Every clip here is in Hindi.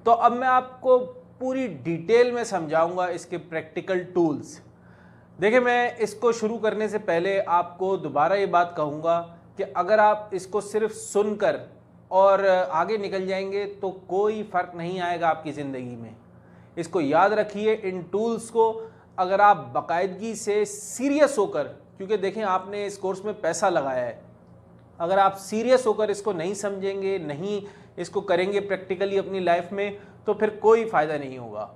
तो अब मैं आपको पूरी डिटेल में समझाऊंगा इसके प्रैक्टिकल टूल्स। देखिए, मैं इसको शुरू करने से पहले आपको दोबारा ये बात कहूँगा कि अगर आप इसको सिर्फ सुनकर और आगे निकल जाएंगे तो कोई फ़र्क नहीं आएगा आपकी ज़िंदगी में। इसको याद रखिए, इन टूल्स को अगर आप बाकायदगी से सीरियस होकर, क्योंकि देखें आपने इस कोर्स में पैसा लगाया है, अगर आप सीरियस होकर इसको नहीं समझेंगे, नहीं इसको करेंगे प्रैक्टिकली अपनी लाइफ में, तो फिर कोई फ़ायदा नहीं होगा।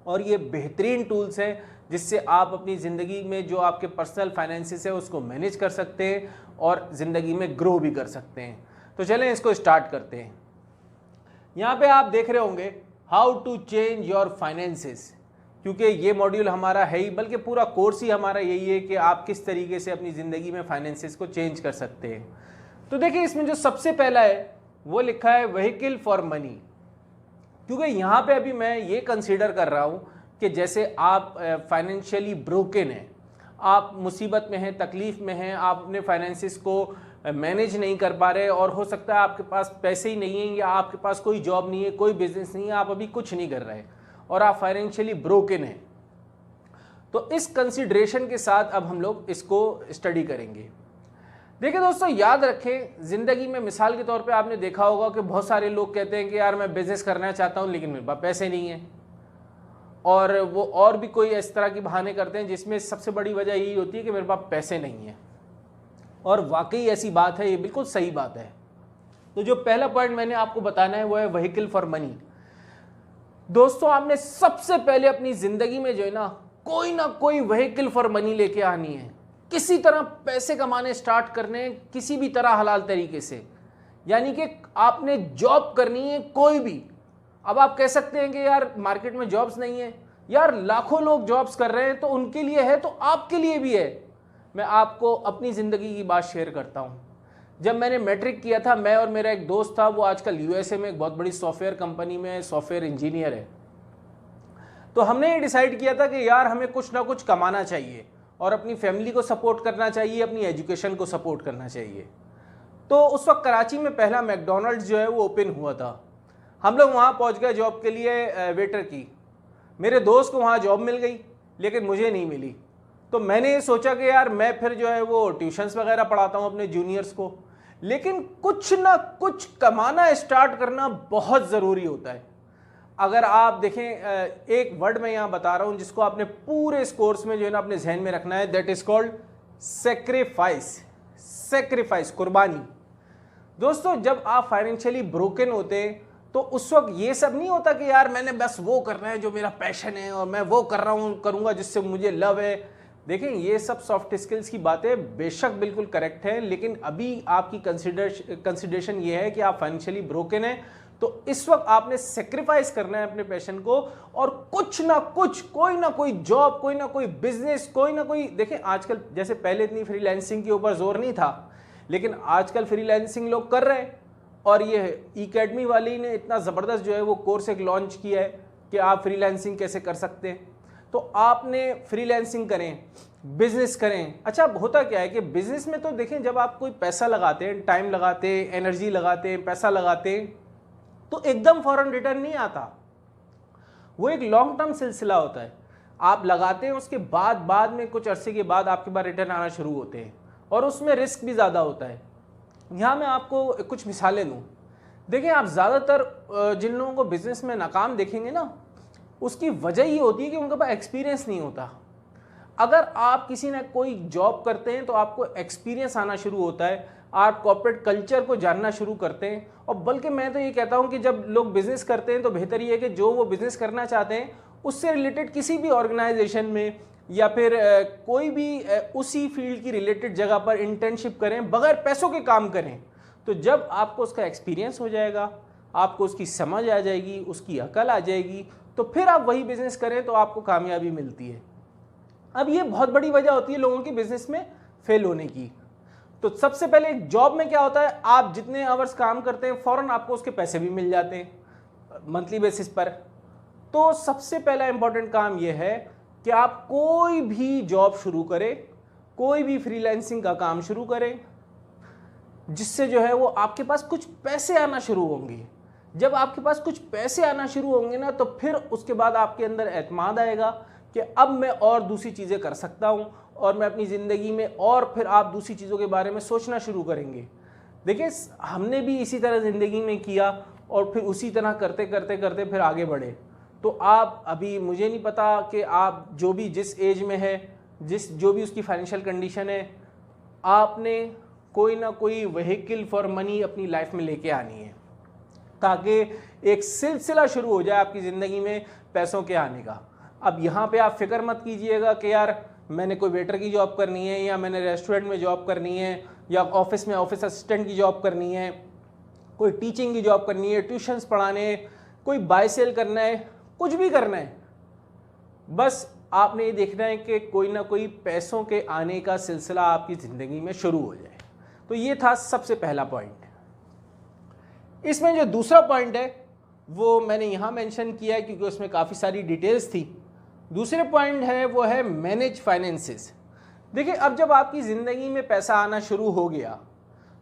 और ये बेहतरीन टूल्स हैं जिससे आप अपनी ज़िंदगी में जो आपके पर्सनल फाइनेंसेस है उसको मैनेज कर सकते हैं और ज़िंदगी में ग्रो भी कर सकते हैं। तो चलें इसको स्टार्ट करते हैं। यहाँ पे आप देख रहे होंगे how to change your finances, क्योंकि ये मॉड्यूल हमारा है ही, बल्कि पूरा कोर्स ही हमारा यही है कि आप किस तरीके से अपनी ज़िंदगी में फाइनेंसेस को चेंज कर सकते हैं। तो देखिए, इसमें जो सबसे पहला है वो लिखा है व्हीकल फॉर मनी, क्योंकि यहाँ पे अभी मैं ये कंसीडर कर रहा हूँ कि जैसे आप फाइनेंशियली ब्रोकन हैं, आप मुसीबत में हैं, तकलीफ़ में हैं, आप अपने फाइनेंसेस को मैनेज नहीं कर पा रहे और हो सकता है आपके पास पैसे ही नहीं हैं या आपके पास कोई जॉब नहीं है, कोई बिजनेस नहीं है, आप अभी कुछ नहीं कर रहे और आप फाइनेंशियली ब्रोकन हैं। तो इस कंसिडरेशन के साथ अब हम लोग इसको स्टडी करेंगे। देखिए दोस्तों, याद रखें, ज़िंदगी में मिसाल के तौर पे आपने देखा होगा कि बहुत सारे लोग कहते हैं कि यार मैं बिज़नेस करना चाहता हूँ लेकिन मेरे पास पैसे नहीं है, और वो और भी कोई इस तरह की बहाने करते हैं जिसमें सबसे बड़ी वजह यही होती है कि मेरे पास पैसे नहीं है। और वाकई ऐसी बात है, ये बिल्कुल सही बात है। तो जो पहला पॉइंट मैंने आपको बताना है वो है व्हीकल फॉर मनी। दोस्तों, आपने सबसे पहले अपनी ज़िंदगी में जो है ना कोई व्हीकल फॉर मनी लेके आनी है। किसी तरह पैसे कमाने स्टार्ट करने, किसी भी तरह हलाल तरीके से, यानी कि आपने जॉब करनी है कोई भी। अब आप कह सकते हैं कि यार मार्केट में जॉब्स नहीं है, यार लाखों लोग जॉब्स कर रहे हैं, तो उनके लिए है तो आपके लिए भी है। मैं आपको अपनी ज़िंदगी की बात शेयर करता हूँ। जब मैंने मैट्रिक किया था, मैं और मेरा एक दोस्त था, वो आजकल यूएसए में एक बहुत बड़ी सॉफ्टवेयर कंपनी में सॉफ्टवेयर इंजीनियर है। तो हमने ये डिसाइड किया था कि यार हमें कुछ ना कुछ कमाना चाहिए और अपनी फैमिली को सपोर्ट करना चाहिए, अपनी एजुकेशन को सपोर्ट करना चाहिए। तो उस वक्त कराची में पहला मैकडोनल्ड्स जो है वो ओपन हुआ था। हम लोग वहाँ पहुँच गए जॉब के लिए, वेटर की। मेरे दोस्त को वहाँ जॉब मिल गई लेकिन मुझे नहीं मिली। तो मैंने ये सोचा कि यार मैं फिर जो है वो ट्यूशन्स वगैरह पढ़ाता हूँ अपने जूनियर्स को, लेकिन कुछ ना कुछ कमाना स्टार्ट करना बहुत ज़रूरी होता है। अगर आप देखें, एक वर्ड मैं यहाँ बता रहा हूँ जिसको आपने पूरे इस कोर्स में जो है ना अपने जहन में रखना है, that is called sacrifice. Sacrifice, कुर्बानी। दोस्तों, जब आप फाइनेंशियली ब्रोकन होते हैं तो उस वक्त ये सब नहीं होता कि यार मैंने बस वो करना है जो मेरा पैशन है और मैं वो कर रहा हूँ, करूँगा जिससे मुझे लव है। देखें, ये सब सॉफ्ट स्किल्स की बातें बेशक बिल्कुल करेक्ट है, लेकिन अभी आपकी कंसिडरेशन ये है कि आप फाइनेंशियली ब्रोकन हैं, तो इस वक्त आपने सेक्रीफाइस करना है अपने पैशन को और कुछ ना कुछ, कोई ना कोई जॉब, कोई ना कोई बिजनेस, कोई ना कोई। देखें, आजकल जैसे पहले इतनी फ्रीलांसिंग के ऊपर जोर नहीं था, लेकिन आजकल फ्रीलांसिंग लोग कर रहे हैं। और ये अकेडमी वाली ने इतना ज़बरदस्त जो है वो कोर्स एक लॉन्च किया है कि आप फ्रीलांसिंग कैसे कर सकते हैं। तो आपने फ्रीलांसिंग करें, बिजनेस करें। अच्छा, होता क्या है कि बिजनेस में तो देखें, जब आप कोई पैसा लगाते हैं, टाइम लगाते हैं, एनर्जी लगाते हैं, पैसा लगाते हैं, तो एकदम फौरन रिटर्न नहीं आता। वो एक लॉन्ग टर्म सिलसिला होता है। आप लगाते हैं, उसके बाद में कुछ अरसे के बाद आपके पास रिटर्न आना शुरू होते हैं और उसमें रिस्क भी ज़्यादा होता है। यहाँ मैं आपको कुछ मिसालें दूँ। देखिए, आप ज़्यादातर जिन लोगों को बिज़नेस में नाकाम देखेंगे ना, उसकी वजह ये होती है कि उनके पास एक्सपीरियंस नहीं होता। अगर आप किसी ने कोई जॉब करते हैं तो आपको एक्सपीरियंस आना शुरू होता है, आप कॉर्पोरेट कल्चर को जानना शुरू करते हैं। और बल्कि मैं तो ये कहता हूँ कि जब लोग बिज़नेस करते हैं तो बेहतर ये है कि जो वो बिज़नेस करना चाहते हैं उससे रिलेटेड किसी भी ऑर्गेनाइजेशन में या फिर कोई भी उसी फील्ड की रिलेटेड जगह पर इंटर्नशिप करें, बगैर पैसों के काम करें। तो जब आपको उसका एक्सपीरियंस हो जाएगा, आपको उसकी समझ आ जाएगी, उसकी अकल आ जाएगी, तो फिर आप वही बिज़नेस करें तो आपको कामयाबी मिलती है। अब ये बहुत बड़ी वजह होती है लोगों की बिज़नेस में फेल होने की। तो सबसे पहले जॉब में क्या होता है, आप जितने आवर्स काम करते हैं फ़ौरन आपको उसके पैसे भी मिल जाते हैं मंथली बेसिस पर। तो सबसे पहला इंपॉर्टेंट काम यह है कि आप कोई भी जॉब शुरू करें, कोई भी फ्रीलांसिंग का काम शुरू करें, जिससे जो है वो आपके पास कुछ पैसे आना शुरू होंगे। जब आपके पास कुछ पैसे आना शुरू होंगे ना, तो फिर उसके बाद आपके अंदर एतमाद आएगा कि अब मैं और दूसरी चीज़ें कर सकता हूँ और मैं अपनी ज़िंदगी में, और फिर आप दूसरी चीज़ों के बारे में सोचना शुरू करेंगे। देखिए, हमने भी इसी तरह ज़िंदगी में किया और फिर उसी तरह करते करते करते फिर आगे बढ़े। तो आप अभी, मुझे नहीं पता कि आप जो भी जिस एज में है, जो भी उसकी फाइनेंशियल कंडीशन है, आपने कोई ना कोई व्हीकल फॉर मनी अपनी लाइफ में लेके आनी है, ताकि एक सिलसिला शुरू हो जाए आपकी ज़िंदगी में पैसों के आने का। अब यहाँ पे आप फिक्र मत कीजिएगा कि यार मैंने कोई वेटर की जॉब करनी है, या मैंने रेस्टोरेंट में जॉब करनी है, या ऑफिस में ऑफिस असिस्टेंट की जॉब करनी है, कोई टीचिंग की जॉब करनी है, ट्यूशन्स पढ़ाने, कोई बाय सेल करना है, कुछ भी करना है। बस आपने ये देखना है कि कोई ना कोई पैसों के आने का सिलसिला आपकी ज़िंदगी में शुरू हो जाए। तो ये था सबसे पहला पॉइंट। इसमें जो दूसरा पॉइंट है वो मैंने यहाँ मेंशन किया है क्योंकि उसमें काफ़ी सारी डिटेल्स थी। दूसरे पॉइंट है वो है मैनेज फाइनेंसेस। देखिए, अब जब आपकी ज़िंदगी में पैसा आना शुरू हो गया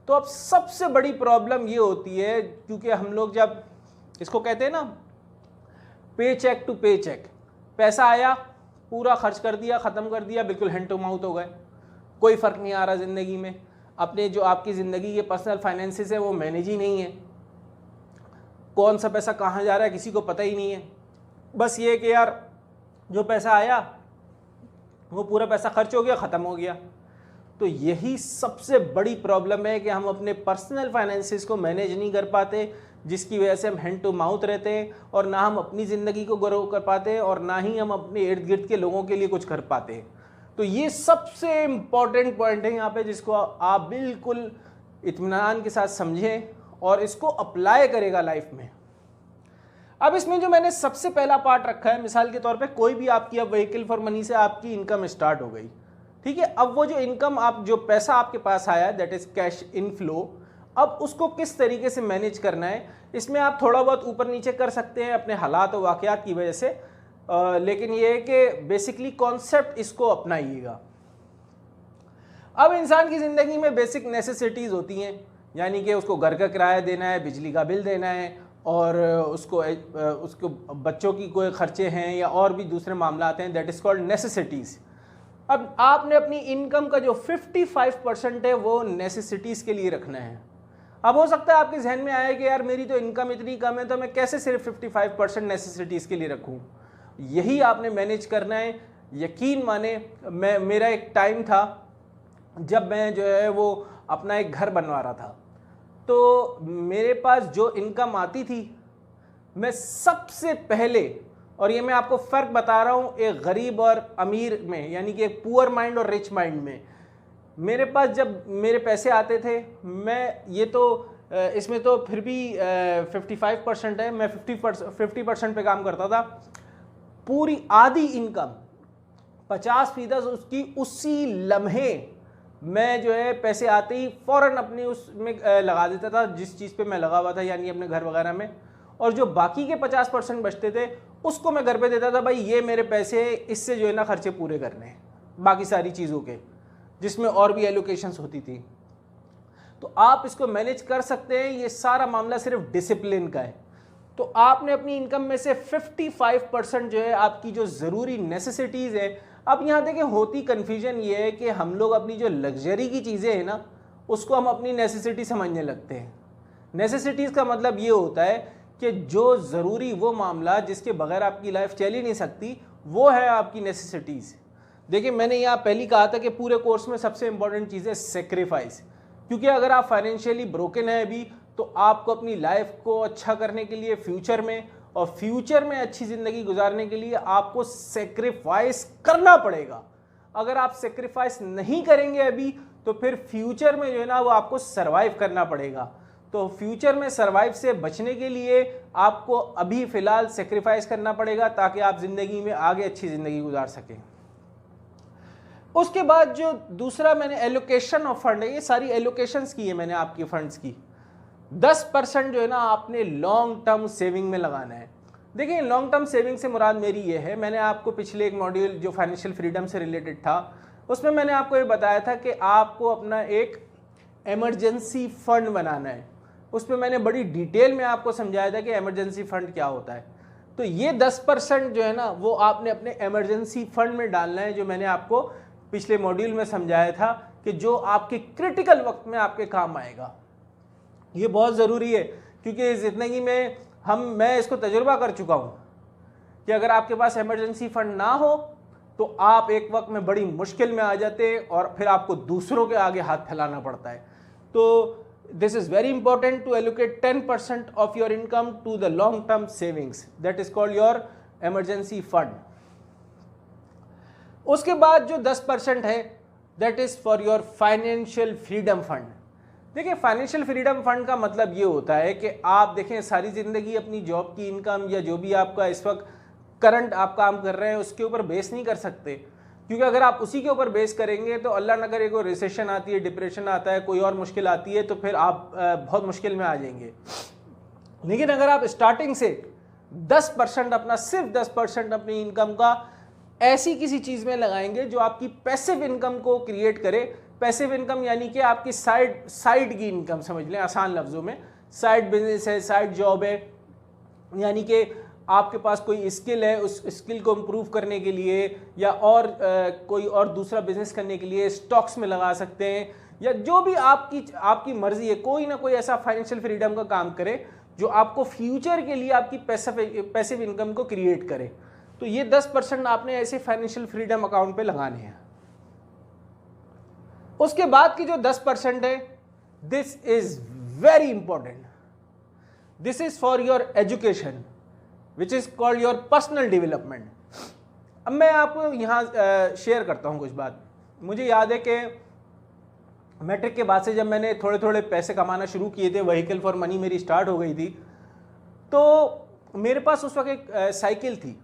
तो अब सबसे बड़ी प्रॉब्लम ये होती है, क्योंकि हम लोग जब इसको कहते हैं ना पे चेक टू पे चेक, पैसा आया पूरा खर्च कर दिया, ख़त्म कर दिया, बिल्कुल हैंड टू माउथ हो गए, कोई फ़र्क नहीं आ रहा ज़िंदगी में। अपने जो आपकी ज़िंदगी के पर्सनल फाइनेंसेस है वो मैनेज ही नहीं है, कौन सा पैसा कहाँ जा रहा है किसी को पता ही नहीं है। बस ये कि यार जो पैसा आया वो पूरा पैसा खर्च हो गया, ख़त्म हो गया। तो यही सबसे बड़ी प्रॉब्लम है कि हम अपने पर्सनल फाइनेंसेस को मैनेज नहीं कर पाते, जिसकी वजह से हम हैंड टू माउथ रहते हैं और ना हम अपनी ज़िंदगी को ग्रो कर पाते और ना ही हम अपने इर्द गिर्द के लोगों के लिए कुछ कर पाते हैं। तो ये सबसे इम्पॉर्टेंट पॉइंट है यहाँ पे, जिसको आप बिल्कुल इत्मीनान के साथ समझें और इसको अप्लाई करेगा लाइफ में। अब इसमें जो मैंने सबसे पहला पार्ट रखा है, मिसाल के तौर पे कोई भी आपकी अब व्हीकल फॉर मनी से आपकी इनकम स्टार्ट हो गई, ठीक है। अब वो जो इनकम, आप जो पैसा आपके पास आया, दैट इज कैश इनफ्लो, अब उसको किस तरीके से मैनेज करना है, इसमें आप थोड़ा बहुत ऊपर नीचे कर सकते हैं अपने हालात और वाक़यात की वजह से, लेकिन ये है कि बेसिकली कॉन्सेप्ट इसको अपनाइएगा। अब इंसान की ज़िंदगी में बेसिक नेसेसिटीज़ होती हैं, यानी कि उसको घर का किराया देना है, बिजली का बिल देना है, और उसको बच्चों की कोई खर्चे हैं या और भी दूसरे मामला आते हैं, दैट इज़ कॉल्ड नेसेसिटीज़। अब आपने अपनी इनकम का जो 55% है वो नेसेसिटीज़ के लिए रखना है। अब हो सकता है आपके जहन में आए कि यार मेरी तो इनकम इतनी कम है, तो मैं कैसे सिर्फ 55% नेसेसिटीज़ के लिए रखूं। यही आपने मैनेज करना है। यकीन माने, मेरा एक टाइम था जब मैं जो है वो अपना एक घर बनवा रहा था, तो मेरे पास जो इनकम आती थी, मैं सबसे पहले, और ये मैं आपको फ़र्क बता रहा हूँ एक गरीब और अमीर में, यानी कि एक पुअर माइंड और रिच माइंड में, मेरे पास जब मेरे पैसे आते थे, मैं ये तो इसमें तो फिर भी 55% है, मैं 50% पे काम करता था। पूरी आधी इनकम 50% उसकी उसी लम्हे मैं जो है पैसे आते ही फ़ौरन अपनी उसमें लगा देता था, जिस चीज़ पे मैं लगा हुआ था, यानी अपने घर वगैरह में। और जो बाकी के 50% बचते थे उसको मैं घर पे देता था, भाई ये मेरे पैसे, इससे जो है ना खर्चे पूरे करने हैं बाकी सारी चीज़ों के, जिसमें और भी एलोकेशंस होती थी। तो आप इसको मैनेज कर सकते हैं। ये सारा मामला सिर्फ डिसिप्लिन का है। तो आपने अपनी इनकम में से 55% जो है आपकी जो ज़रूरी नेसेसिटीज़ है। अब यहाँ देखें, होती कन्फ्यूजन ये है कि हम लोग अपनी जो लग्जरी की चीज़ें हैं ना, उसको हम अपनी नेसेसिटी समझने लगते हैं। नेसेसिटीज़ का मतलब ये होता है कि जो ज़रूरी वो मामला जिसके बगैर आपकी लाइफ चल ही नहीं सकती, वो है आपकी नेसेसिटीज़। देखिए, मैंने यहाँ पहले कहा था कि पूरे कोर्स में सबसे इंपॉर्टेंट चीज़ है सेक्रीफाइस, क्योंकि अगर आप फाइनेंशियली ब्रोकन है अभी, तो आपको अपनी लाइफ को अच्छा करने के लिए फ्यूचर में अच्छी ज़िंदगी गुजारने के लिए आपको सेक्रीफाइस करना पड़ेगा। अगर आप सेक्रीफाइस नहीं करेंगे अभी, तो फिर फ्यूचर में जो है ना वो आपको सरवाइव करना पड़ेगा। तो फ्यूचर में सरवाइव से बचने के लिए आपको अभी फ़िलहाल सेक्रीफाइस करना पड़ेगा, ताकि आप ज़िंदगी में आगे अच्छी ज़िंदगी गुजार सकें। उसके बाद जो दूसरा मैंने एलोकेशन ऑफ फंड है, ये सारी एलोकेशंस की है मैंने आपकी फंड्स की। 10% जो है ना आपने लॉन्ग टर्म सेविंग में लगाना है। देखिए, लॉन्ग टर्म सेविंग से मुराद मेरी ये है, मैंने आपको पिछले एक मॉड्यूल जो फाइनेंशियल फ्रीडम से रिलेटेड था, उसमें मैंने आपको ये बताया था कि आपको अपना एक इमरजेंसी फंड बनाना है। उस पर मैंने बड़ी डिटेल में आपको समझाया था कि इमरजेंसी फंड क्या होता है। तो ये 10% जो है ना वो आपने अपने इमरजेंसी फंड में डालना है, जो मैंने आपको पिछले मॉड्यूल में समझाया था कि जो आपके क्रिटिकल वक्त में आपके काम आएगा। ये बहुत ज़रूरी है क्योंकि ज़िंदगी में मैं इसको तजुर्बा कर चुका हूँ कि अगर आपके पास इमरजेंसी फंड ना हो तो आप एक वक्त में बड़ी मुश्किल में आ जाते हैं और फिर आपको दूसरों के आगे हाथ फैलाना पड़ता है। तो this is very important to allocate 10% of your income to the long term savings, that is called your emergency fund. उसके बाद जो 10% है that is for your financial freedom fund. देखिए फाइनेंशियल फ्रीडम फंड का मतलब ये होता है कि आप देखें सारी ज़िंदगी अपनी जॉब की इनकम या जो भी आपका इस वक्त करंट आप काम कर रहे हैं उसके ऊपर बेस नहीं कर सकते, क्योंकि अगर आप उसी के ऊपर बेस करेंगे तो अल्लाह न करे कोई रिसेशन आती है, डिप्रेशन आता है, कोई और मुश्किल आती है तो फिर आप बहुत मुश्किल में आ जाएंगे। लेकिन अगर आप स्टार्टिंग से 10% अपना सिर्फ 10% अपनी इनकम का ऐसी किसी चीज़ में लगाएंगे जो आपकी पैसिव इनकम को क्रिएट करे। पैसिव इनकम यानी कि आपकी साइड की इनकम समझ लें, आसान लफ्ज़ों में साइड बिजनेस है, साइड जॉब है, यानी कि आपके पास कोई स्किल है, उस स्किल को इम्प्रूव करने के लिए या और कोई और दूसरा बिजनेस करने के लिए स्टॉक्स में लगा सकते हैं, या जो भी आपकी मर्जी है, कोई ना कोई ऐसा फाइनेंशियल फ्रीडम का काम करे जो आपको फ्यूचर के लिए आपकी पैसिव इनकम को क्रिएट करे। तो ये 10% आपने ऐसे फाइनेंशियल फ्रीडम अकाउंट पे लगाने हैं। उसके बाद की जो 10% है, this is very important, this is for your education which is called your personal development. अब मैं आपको यहाँ शेयर करता हूँ कुछ बात। मुझे याद है कि मैट्रिक के बाद से जब मैंने थोड़े थोड़े पैसे कमाना शुरू किए थे, व्हीकल फॉर मनी मेरी स्टार्ट हो गई थी, तो मेरे पास उस वक्त एक साइकिल थी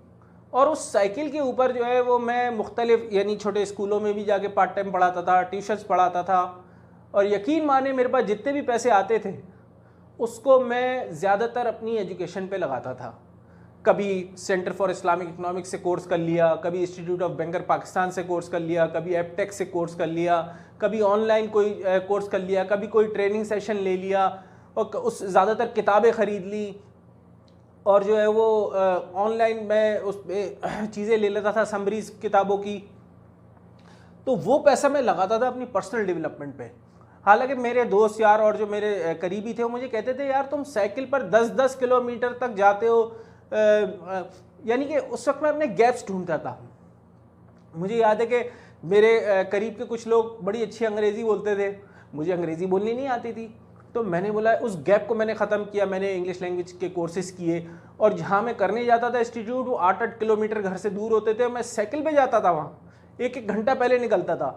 और उस साइकिल के ऊपर जो है वो मैं मुख्तलिफ यानी छोटे स्कूलों में भी जाके पार्ट टाइम पढ़ाता था, ट्यूशन्स पढ़ाता था, और यकीन माने मेरे पास जितने भी पैसे आते थे उसको मैं ज़्यादातर अपनी एजुकेशन पे लगाता था। कभी सेंटर फॉर इस्लामिक इकनॉमिक्स से कोर्स कर लिया, कभी इंस्टीट्यूट ऑफ बैंकर पाकिस्तान से कोर्स कर लिया, कभी एपटेक से कोर्स कर लिया, कभी ऑनलाइन कोई कोर्स कर लिया, कभी कोई ट्रेनिंग सेशन ले लिया और उस ज़्यादातर किताबें ख़रीद ली, और जो है वो ऑनलाइन मैं उस चीज़ें ले लेता था, समरीज किताबों की। तो वो पैसा मैं लगाता था अपनी पर्सनल डेवलपमेंट पे। हालांकि मेरे दोस्त यार और जो मेरे करीबी थे वो मुझे कहते थे यार तुम साइकिल पर 10-10 किलोमीटर तक जाते हो, यानी कि उस वक्त मैं अपने गैप्स ढूंढता था। मुझे याद है कि मेरे करीब के कुछ लोग बड़ी अच्छी अंग्रेज़ी बोलते थे, मुझे अंग्रेज़ी बोलनी नहीं आती थी, तो मैंने बोला उस गैप को मैंने ख़त्म किया। मैंने इंग्लिश लैंग्वेज के कोर्सेज़ किए और जहाँ मैं करने जाता था इंस्टीट्यूट, वो 8-8 किलोमीटर घर से दूर होते थे। मैं साइकिल पे जाता था, वहाँ 1-1 घंटा पहले निकलता था।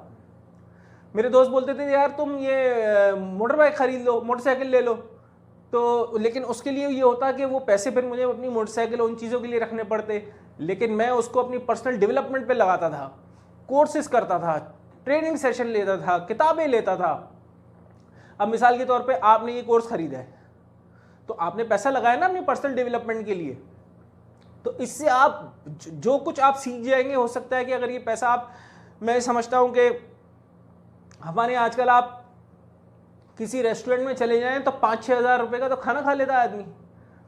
मेरे दोस्त बोलते थे यार तुम ये मोटर बाइक ख़रीद लो, मोटरसाइकिल ले लो, तो लेकिन उसके लिए ये होता कि वो पैसे फिर मुझे अपनी मोटरसाइकिल उन चीज़ों के लिए रखने पड़ते, लेकिन मैं उसको अपनी पर्सनल डेवलपमेंट पे लगाता था, कोर्सेज करता था, ट्रेनिंग सेशन लेता था, किताबें लेता था। अब मिसाल के तौर पे आपने ये कोर्स ख़रीदा है तो आपने पैसा लगाया ना अपनी पर्सनल डेवलपमेंट के लिए, तो इससे आप जो कुछ आप सीख जाएंगे, हो सकता है कि अगर ये पैसा आप, मैं समझता हूँ कि हमारे आजकल आप किसी रेस्टोरेंट में चले जाएं तो 5-6 हज़ार रुपये का तो खाना खा लेता है आदमी,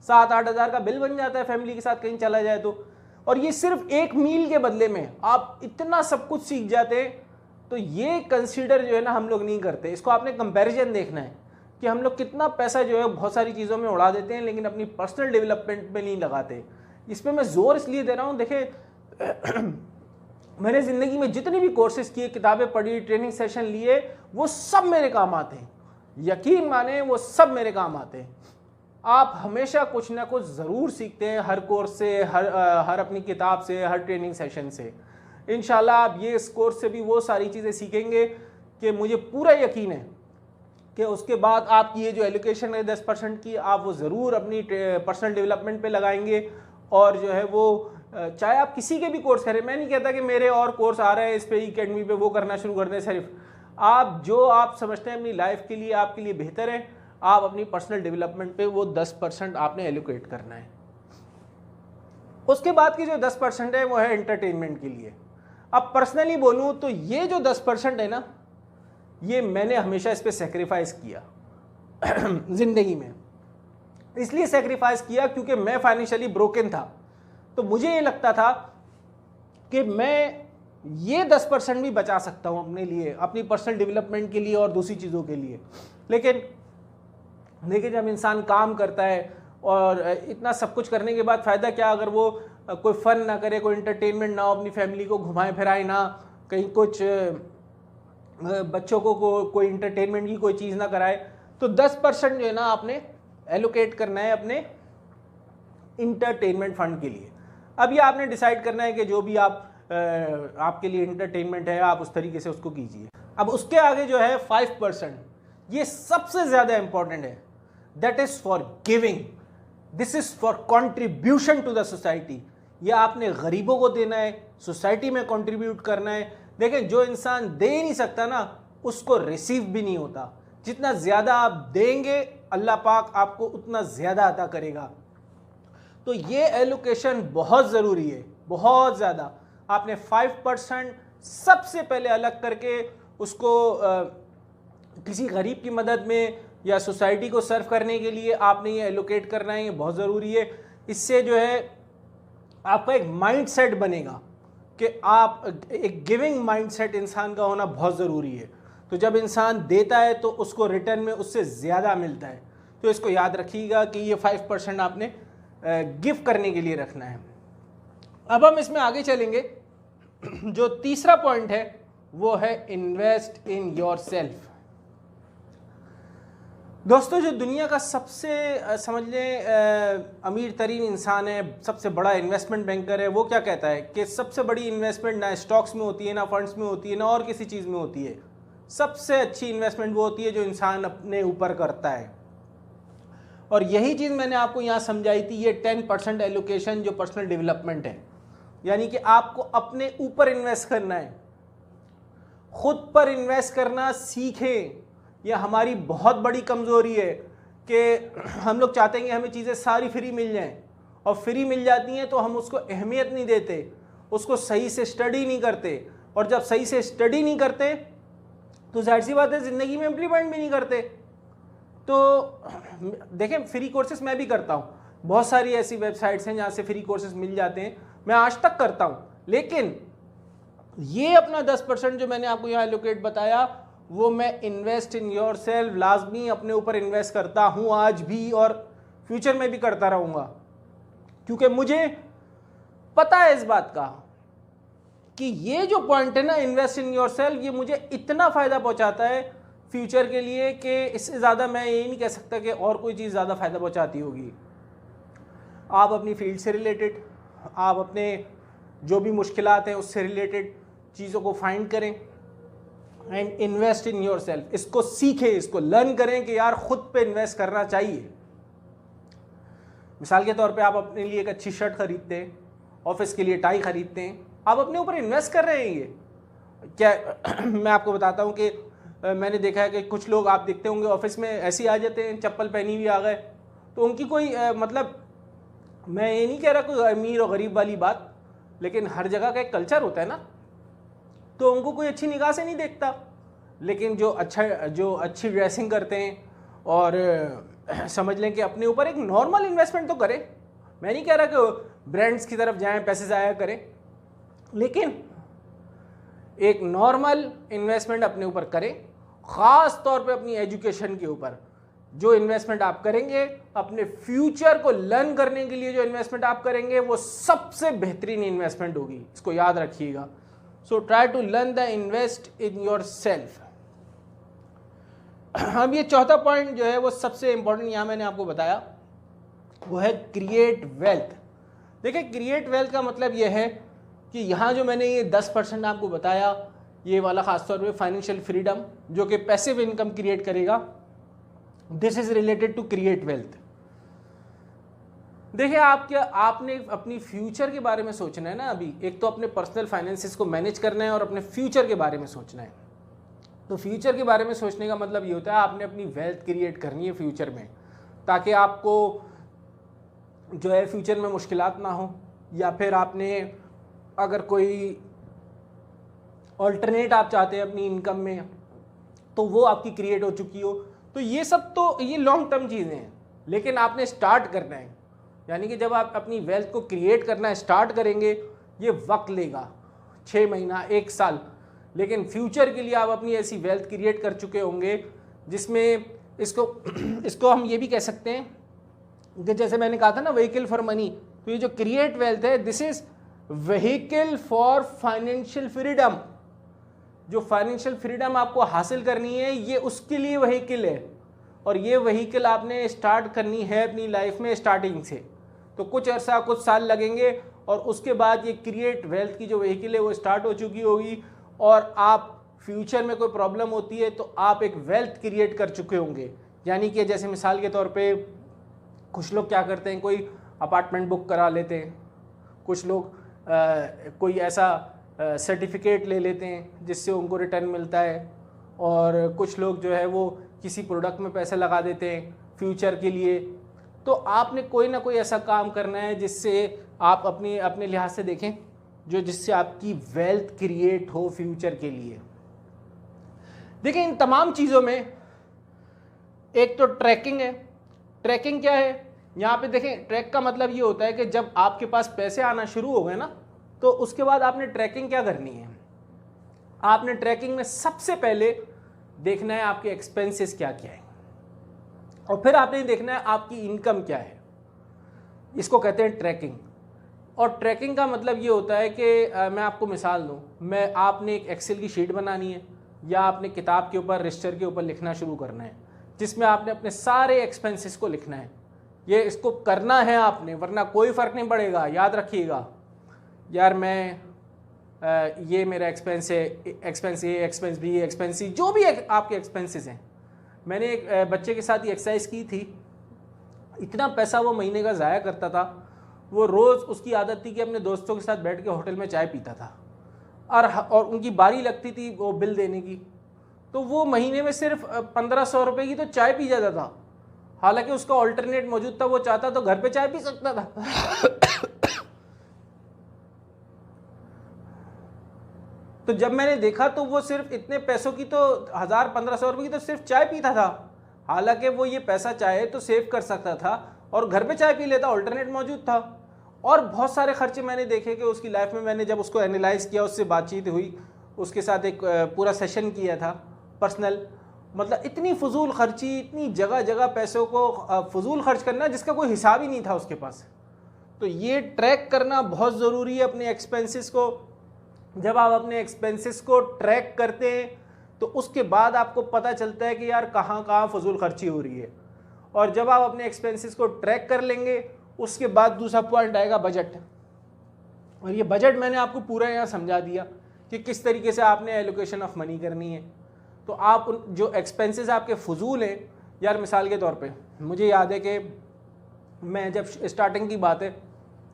7-8 हज़ार का बिल बन जाता है फैमिली के साथ कहीं चला जाए तो। और ये सिर्फ एक मील के बदले में आप इतना सब कुछ सीख जाते हैं। तो ये कंसीडर जो है ना हम लोग नहीं करते, इसको आपने कंपैरिजन देखना है कि हम लोग कितना पैसा जो है बहुत सारी चीज़ों में उड़ा देते हैं लेकिन अपनी पर्सनल डेवलपमेंट में नहीं लगाते। इस पर मैं ज़ोर इसलिए दे रहा हूँ, देखें मैंने ज़िंदगी में जितने भी कोर्सेज किए, किताबें पढ़ी, ट्रेनिंग सेशन लिए, वो सब मेरे काम आते हैं, यकीन माने वो सब मेरे काम आते हैं। आप हमेशा कुछ ना कुछ ज़रूर सीखते हैं हर कोर्स से, हर अपनी किताब से, हर ट्रेनिंग सेशन से। इंशाल्लाह आप ये इस कोर्स से भी वो सारी चीज़ें सीखेंगे कि मुझे पूरा यकीन है कि उसके बाद आपकी ये जो एलोकेशन है 10% की, आप वो ज़रूर अपनी पर्सनल डेवलपमेंट पे लगाएंगे। और जो है वो चाहे आप किसी के भी कोर्स करें, मैं नहीं कहता कि मेरे और कोर्स आ रहे हैं इस पे अकेडमी पे वो करना शुरू कर दें, सिर्फ आप जो आप समझते हैं अपनी लाइफ के लिए आपके लिए बेहतर है, आप अपनी पर्सनल डेवलपमेंट पे वो 10% आपने एलोकेट करना है। उसके बाद की जो 10% है वो है एंटरटेनमेंट के लिए। अब पर्सनली बोलूँ तो ये जो 10% है ना, ये मैंने हमेशा इस पर सेक्रीफाइस किया। ज़िंदगी में। इसलिए सेक्रीफाइस किया क्योंकि मैं फाइनेंशियली ब्रोकन था। तो मुझे ये लगता था कि मैं ये 10% भी बचा सकता हूँ अपने लिए, अपनी पर्सनल डेवलपमेंट के लिए और दूसरी चीज़ों के लिए। लेकिन देखिए, जब इंसान काम करता है और इतना सब कुछ करने के बाद फ़ायदा क्या अगर वो कोई फ़न ना करे, कोई इंटरटेनमेंट ना हो, अपनी फैमिली को घुमाए फिराए ना, कहीं कुछ बच्चों को कोई इंटरटेनमेंट की कोई चीज़ ना कराए। तो 10% जो है ना आपने एलोकेट करना है अपने इंटरटेनमेंट फंड के लिए। अब ये आपने डिसाइड करना है कि जो भी आपके लिए इंटरटेनमेंट है आप उस तरीके से उसको कीजिए। अब उसके आगे जो है 5%, ये सबसे ज़्यादा इंपॉर्टेंट है। That is for giving, this is for contribution to the society. ये आपने गरीबों को देना है, सोसाइटी में कंट्रीब्यूट करना है। देखें, जो इंसान दे नहीं सकता ना, उसको रिसीव भी नहीं होता। जितना ज़्यादा आप देंगे अल्लाह पाक आपको उतना ज़्यादा अता करेगा। तो ये एलोकेशन बहुत ज़रूरी है, बहुत ज़्यादा। आपने 5% सबसे पहले अलग करके उसको किसी गरीब की मदद में या सोसाइटी को सर्व करने के लिए आपने ये एलोकेट करना है। ये बहुत ज़रूरी है। इससे जो है आपका एक माइंडसेट बनेगा कि आप एक गिविंग माइंडसेट इंसान का होना बहुत ज़रूरी है। तो जब इंसान देता है तो उसको रिटर्न में उससे ज़्यादा मिलता है। तो इसको याद रखिएगा कि ये 5% आपने गिव करने के लिए रखना है। अब हम इसमें आगे चलेंगे। जो तीसरा पॉइंट है वो है इन्वेस्ट इन योर सेल्फ। दोस्तों, जो दुनिया का सबसे समझ लें अमीर तरीन इंसान है, सबसे बड़ा इन्वेस्टमेंट बैंकर है, वो क्या कहता है कि सबसे बड़ी इन्वेस्टमेंट ना स्टॉक्स में होती है, ना फंड्स में होती है, ना और किसी चीज़ में होती है। सबसे अच्छी इन्वेस्टमेंट वो होती है जो इंसान अपने ऊपर करता है। और यही चीज़ मैंने आपको यहाँ समझाई थी, ये 10% एलोकेशन जो पर्सनल डेवलपमेंट है, यानी कि आपको अपने ऊपर इन्वेस्ट करना है, खुद पर इन्वेस्ट करना सीखें। यह हमारी बहुत बड़ी कमज़ोरी है कि हम लोग चाहते हैं कि हमें चीज़ें सारी फ्री मिल जाएं, और फ्री मिल जाती हैं तो हम उसको अहमियत नहीं देते, उसको सही से स्टडी नहीं करते, और जब सही से स्टडी नहीं करते तो जाहिर सी बात है ज़िंदगी में इम्प्लीमेंट भी नहीं करते। तो देखें, फ्री कोर्सेज मैं भी करता हूँ, बहुत सारी ऐसी वेबसाइट्स हैं जहाँ से फ्री कोर्सेज मिल जाते हैं, मैं आज तक करता हूँ। लेकिन ये अपना 10% जो मैंने आपको यहाँ एलोकेट बताया, वो मैं इन्वेस्ट इन योर सेल्फ लाजमी अपने ऊपर इन्वेस्ट करता हूँ आज भी, और फ्यूचर में भी करता रहूँगा। क्योंकि मुझे पता है इस बात का कि ये जो पॉइंट है ना, इन्वेस्ट इन योर सेल्फ, ये मुझे इतना फ़ायदा पहुँचाता है फ्यूचर के लिए कि इससे ज़्यादा मैं ये नहीं कह सकता कि और कोई चीज़ ज़्यादा फ़ायदा पहुँचाती होगी। आप अपनी फील्ड से रिलेटेड, आप अपने जो भी मुश्किलात हैं उससे रिलेटेड चीज़ों को फाइंड करें and invest in your self. इसको सीखें, इसको लर्न करें कि यार खुद पे इन्वेस्ट करना चाहिए। मिसाल के तौर पे आप अपने लिए एक अच्छी शर्ट खरीदते हैं, ऑफिस के लिए टाई खरीदते हैं, आप अपने ऊपर इन्वेस्ट कर रहे हैं। ये क्या मैं आपको बताता हूँ कि मैंने देखा है कि कुछ लोग आप देखते होंगे ऑफिस में ऐसे ही आ जाते हैं, चप्पल पहनी हुई आ गए, तो उनकी कोई मतलब मैं ये नहीं कह रहा कोई अमीर और गरीब वाली बात, लेकिन हर जगह का एक कल्चर होता है ना, तो उनको कोई अच्छी निगाह से नहीं देखता। लेकिन जो अच्छी ड्रेसिंग करते हैं और समझ लें कि अपने ऊपर एक नॉर्मल इन्वेस्टमेंट तो करें, मैं नहीं कह रहा कि ब्रांड्स की तरफ जाएं, पैसे ज़ाया करें, लेकिन एक नॉर्मल इन्वेस्टमेंट अपने ऊपर करें। ख़ास तौर पे अपनी एजुकेशन के ऊपर जो इन्वेस्टमेंट आप करेंगे, अपने फ्यूचर को लर्न करने के लिए जो इन्वेस्टमेंट आप करेंगे, वो सबसे बेहतरीन इन्वेस्टमेंट होगी। इसको याद रखिएगा। So try to learn the invest in yourself. अब ये चौथा पॉइंट जो है वो सबसे इंपॉर्टेंट यहाँ मैंने आपको बताया, वो है क्रिएट वेल्थ। देखिए, क्रिएट वेल्थ का मतलब ये है कि यहाँ जो मैंने ये 10% आपको बताया, ये वाला खासतौर पे फाइनेंशियल फ्रीडम जो कि पैसिव इनकम क्रिएट करेगा, this is related to create wealth. देखिए, आपने अपनी फ्यूचर के बारे में सोचना है ना। अभी एक तो अपने पर्सनल फाइनेंसेस को मैनेज करना है और अपने फ्यूचर के बारे में सोचना है। तो फ्यूचर के बारे में सोचने का मतलब ये होता है आपने अपनी वेल्थ क्रिएट करनी है फ्यूचर में, ताकि आपको जो है फ्यूचर में मुश्किलात ना हो, या फिर आपने अगर कोई ऑल्टरनेट आप चाहते हैं अपनी इनकम में, तो वो आपकी क्रिएट हो चुकी हो। तो ये सब तो ये लॉन्ग टर्म चीज़ें हैं, लेकिन आपने स्टार्ट करना है। यानी कि जब आप अपनी वेल्थ को क्रिएट करना स्टार्ट करेंगे, ये वक्त लेगा 6 महीना 1 साल, लेकिन फ्यूचर के लिए आप अपनी ऐसी वेल्थ क्रिएट कर चुके होंगे जिसमें इसको हम ये भी कह सकते हैं कि जैसे मैंने कहा था ना व्हीकल फॉर मनी, तो ये जो क्रिएट वेल्थ है this is vehicle for financial freedom. जो फाइनेंशियल फ्रीडम आपको हासिल करनी है ये उसके लिए व्हीकल है, और ये व्हीकल आपने स्टार्ट करनी है अपनी लाइफ में स्टार्टिंग से। तो कुछ अर्सा कुछ साल लगेंगे और उसके बाद ये क्रिएट वेल्थ की जो व्हीकल है वो स्टार्ट हो चुकी होगी, और आप फ्यूचर में कोई प्रॉब्लम होती है तो आप एक वेल्थ क्रिएट कर चुके होंगे। यानी कि जैसे मिसाल के तौर पे कुछ लोग क्या करते हैं, कोई अपार्टमेंट बुक करा लेते हैं, कुछ लोग कोई ऐसा सर्टिफिकेट ले लेते हैं जिससे उनको रिटर्न मिलता है, और कुछ लोग जो है वो किसी प्रोडक्ट में पैसे लगा देते हैं फ्यूचर के लिए। तो आपने कोई ना कोई ऐसा काम करना है जिससे आप अपने लिहाज से देखें जिससे आपकी वेल्थ क्रिएट हो फ्यूचर के लिए। देखिए इन तमाम चीज़ों में एक तो ट्रैकिंग है। ट्रैकिंग क्या है, यहाँ पे देखें, ट्रैक का मतलब ये होता है कि जब आपके पास पैसे आना शुरू हो गए ना, तो उसके बाद आपने ट्रैकिंग क्या करनी है, आपने ट्रैकिंग में सबसे पहले देखना है आपके एक्सपेंसेस क्या क्या है, और फिर आपने देखना है आपकी इनकम क्या है। इसको कहते हैं ट्रैकिंग। और ट्रैकिंग का मतलब ये होता है कि मैं आपको मिसाल दूं, आपने एक एक्सेल की शीट बनानी है, या आपने किताब के ऊपर रजिस्टर के ऊपर लिखना शुरू करना है, जिसमें आपने अपने सारे एक्सपेंसेस को लिखना है। ये इसको करना है आपने, वरना कोई फ़र्क नहीं पड़ेगा। याद रखिएगा यार, ये मेरा एक्सपेंस है, एक्सपेंस ए, एक्सपेंस बी, एक्सपेंस सी, जो भी आपके एक्सपेंसेस हैं। मैंने एक बच्चे के साथ ये एक्सरसाइज की थी। इतना पैसा वो महीने का ज़ाया करता था, वो रोज़ उसकी आदत थी कि अपने दोस्तों के साथ बैठ के होटल में चाय पीता था, और उनकी बारी लगती थी वो बिल देने की, तो वो महीने में सिर्फ 1500 रुपये की तो चाय पी जाता था। हालांकि उसका ऑल्टरनेट मौजूद था, वो चाहता तो घर पे चाय पी सकता था। तो जब मैंने देखा तो वो सिर्फ इतने पैसों की तो 1000-1500 रुपये की तो सिर्फ चाय पीता था। हालांकि वो ये पैसा चाहे तो सेव कर सकता था और घर पे चाय पी लेता, ऑल्टरनेट मौजूद था। और बहुत सारे खर्चे मैंने देखे कि उसकी लाइफ में, मैंने जब उसको एनालाइज किया, उससे बातचीत हुई, उसके साथ एक पूरा सेशन किया था पर्सनल। मतलब इतनी फजूल खर्ची, इतनी जगह जगह पैसों को फजूल खर्च करना जिसका कोई हिसाब ही नहीं था उसके पास। तो ये ट्रैक करना बहुत ज़रूरी है अपने एक्सपेंसेस को। जब आप अपने एक्सपेंसेस को ट्रैक करते हैं तो उसके बाद आपको पता चलता है कि यार कहाँ कहाँ फजूल खर्ची हो रही है। और जब आप अपने एक्सपेंसेस को ट्रैक कर लेंगे, उसके बाद दूसरा पॉइंट आएगा बजट। और ये बजट मैंने आपको पूरा यहाँ समझा दिया कि किस तरीके से आपने एलोकेशन ऑफ मनी करनी है। तो आप जो एक्सपेंसेस आपके फजूल हैं, यार मिसाल के तौर पे मुझे याद है कि मैं जब स्टार्टिंग की बात है,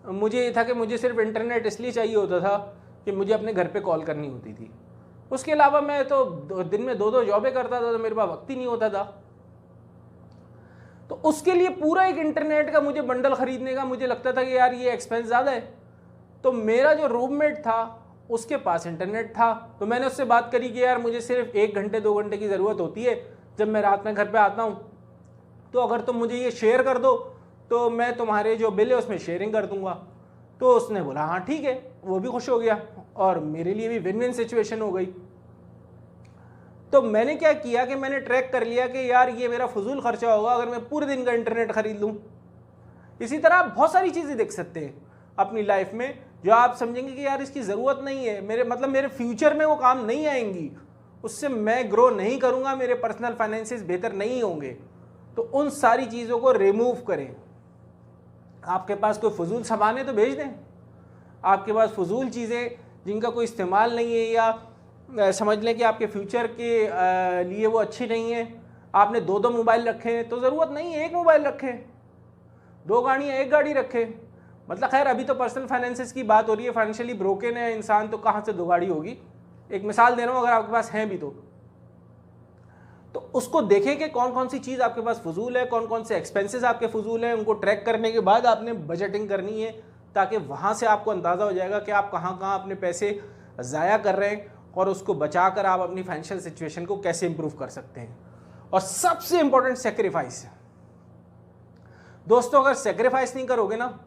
मुझे ये था कि मुझे सिर्फ इंटरनेट इसलिए चाहिए होता था कि मुझे अपने घर पे कॉल करनी होती थी। उसके अलावा मैं तो दिन में 2-2 जॉबें करता था, तो मेरे पास वक्त ही नहीं होता था। तो उसके लिए पूरा एक इंटरनेट का मुझे बंडल ख़रीदने का मुझे लगता था कि यार ये एक्सपेंस ज़्यादा है। तो मेरा जो रूममेट था उसके पास इंटरनेट था, तो मैंने उससे बात करी कि यार मुझे सिर्फ 1 घंटे 2 घंटे की ज़रूरत होती है जब मैं रात में घर पे आता हूँ, तो अगर तुम मुझे ये शेयर कर दो तो मैं तुम्हारे जो बिल है उसमें शेयरिंग कर दूँगा। तो उसने बोला हाँ ठीक है, वो भी खुश हो गया और मेरे लिए भी विन विन सिचुएशन हो गई। तो मैंने क्या किया कि मैंने ट्रैक कर लिया कि यार ये मेरा फजूल खर्चा होगा अगर मैं पूरे दिन का इंटरनेट ख़रीद लूँ। इसी तरह आप बहुत सारी चीज़ें देख सकते हैं अपनी लाइफ में जो आप समझेंगे कि यार इसकी ज़रूरत नहीं है, मेरे फ्यूचर में वो काम नहीं आएंगी, उससे मैं ग्रो नहीं करूँगा, मेरे पर्सनल फाइनेंसेस बेहतर नहीं होंगे। तो उन सारी चीज़ों को रिमूव करें। आपके पास कोई फजूल सामान है तो भेज दें। आपके पास फजूल चीज़ें जिनका कोई इस्तेमाल नहीं है, या समझ लें कि आपके फ्यूचर के लिए वो अच्छी नहीं है, आपने 2-2 मोबाइल रखे हैं तो ज़रूरत नहीं है, 1 मोबाइल रखें। 2 गाड़ियाँ 1 गाड़ी रखें। मतलब खैर अभी तो पर्सनल फाइनेंसेस की बात हो रही है, फाइनेंशियली ब्रोकन है इंसान तो कहाँ से 2 गाड़ी होगी। एक मिसाल दे रहा हूँ, अगर आपके पास हैं भी तो उसको देखें कि कौन कौन सी चीज़ आपके पास फजूल है, कौन कौन से एक्सपेंसेस आपके फजूल हैं। उनको ट्रैक करने के बाद आपने बजटिंग करनी है, ताकि वहाँ से आपको अंदाज़ा हो जाएगा कि आप कहाँ कहाँ अपने पैसे ज़ाया कर रहे हैं और उसको बचा कर आप अपनी फाइनेंशियल सिचुएशन को कैसे इम्प्रूव कर सकते हैं। और सबसे इंपॉर्टेंट सेक्रीफाइस। दोस्तों अगर सेक्रीफाइस नहीं करोगे ना,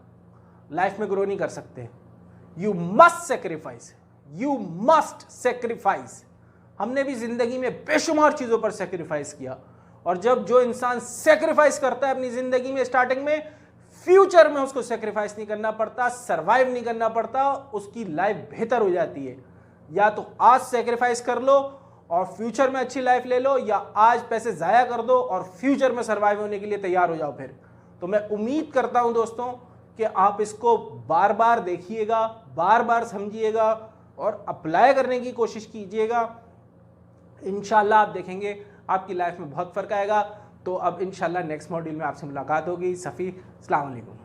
लाइफ में ग्रो नहीं कर सकते। You must sacrifice, you must sacrifice. हमने भी जिंदगी में बेशुमार चीजों पर सेक्रीफाइस किया, और जब जो इंसान सेक्रीफाइस करता है अपनी जिंदगी में स्टार्टिंग में, फ्यूचर में उसको सेक्रीफाइस नहीं करना पड़ता, सरवाइव नहीं करना पड़ता, उसकी लाइफ बेहतर हो जाती है। या तो आज सेक्रीफाइस कर लो और फ्यूचर में अच्छी लाइफ ले लो, या आज पैसे जाया कर दो और फ्यूचर में सरवाइव होने के लिए तैयार हो जाओ फिर। तो मैं उम्मीद करता हूं दोस्तों कि आप इसको बार बार देखिएगा, बार बार समझिएगा और अप्लाई करने की कोशिश कीजिएगा। इंशाल्लाह आप देखेंगे आपकी लाइफ में बहुत फर्क आएगा। तो अब इंशाल्लाह नेक्स्ट मॉड्यूल में आपसे मुलाकात होगी। सफ़ी, अस्सलाम वालेकुम।